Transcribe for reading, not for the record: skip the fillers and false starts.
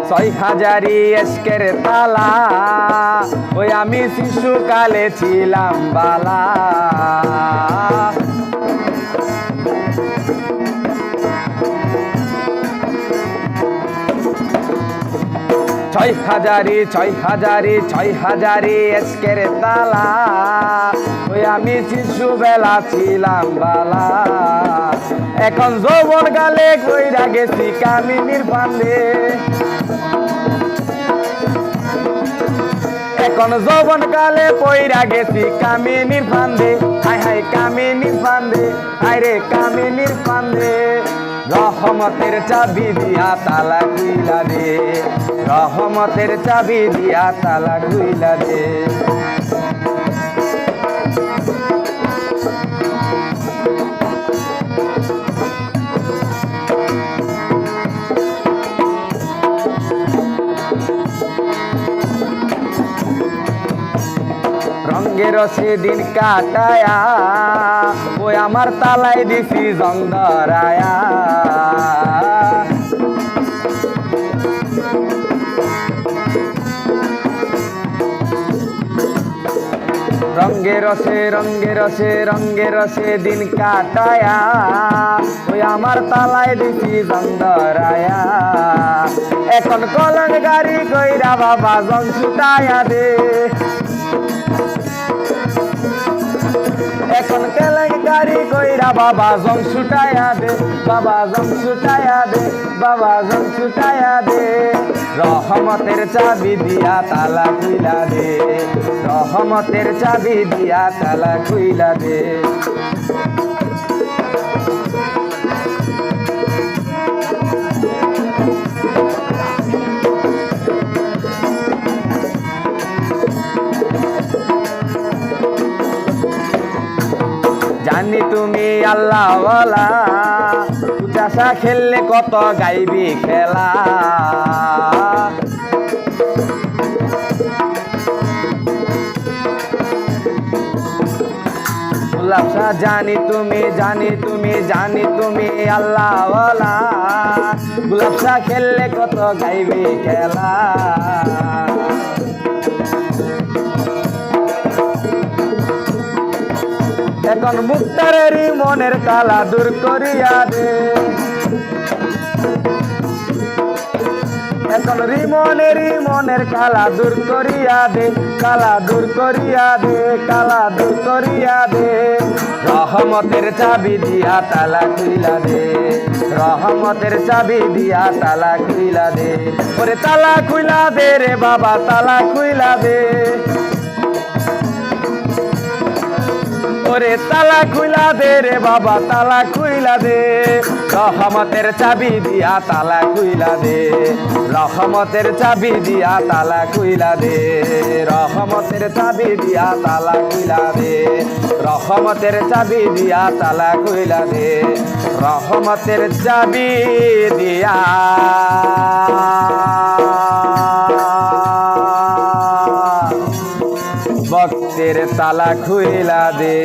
6,000 এশকের তালা, ওই আমি শিশুকালে ছিলাম বালা। 6,000 এশকের তালা, ওই আমি শিশুবেলা ছিলাম বালা। এখন যৌবন গালে কইরা গেছি কামিনীর ফান্দে, এখন যৌবন কালে পইরা গেছি কামিনীর ফান্দে। হায় হায় কামিনীর ফান্দে, হায় রে কামিনীর ফান্দে। রহমতের চাবি দিয়া তালা খুইলা দে, রহমতের চাবি দিয়া তালা খুইলা দে। রঙ্গের সেদিন কাটায়া, ওই আমার তালাই দিছি জং ধরায়া। রঙ্গের সেদিন কাটায়া, ওই আমার তালাই দিছি জং ধরায়া। এখন কলঙ্ক গাড়ি কইরা বাবা জং ছুটায়া দে, এখন কেলেঙ্কারি কইরা বাবা জং ছুটায়া দে, বাবা জং ছুটায়া দে, বাবা জং ছুটায়া দে। রহমতের চাবি দিয়া তালা খুইলা দে, রহমতের চাবি দিয়া তালা খুইলা দে। জানি তুমি আল্লাহওয়ালা, চাষা খেললে কত গাইবি খেলা। জানি তুমি আল্লাহওয়ালা, গুলাবশা খেললে কত গাইবি খেলা। এখন মুক্তারেরই মনের কালা দূর করিয়া দে, এখন রিমনেরই মনের কালা দূর করিয়া দে, কালা দূর করিয়া দে, কালা দূর করিয়া দে। রহমতের চাবি দিয়া তালা খুইলা দে, রহমতের চাবি দিয়া তালা খুইলা দে। ওরে তালা খুইলা দে রে বাবা, তালা খুইলা দে। ওরে তালা খুইলা দে রে বাবা, তালা খুইলা দে। রহমতের চাবি দিয়া তালা খুইলা দে, রহমতের চাবি দিয়া তালা খুইলা দে, রহমতের চাবি দিয়া তালা খুইলা দে, রহমতের চাবি দিয়া তালা খুইলা দে, রহমতের চাবি দিয়া বক্তের তালা খুইলা দে।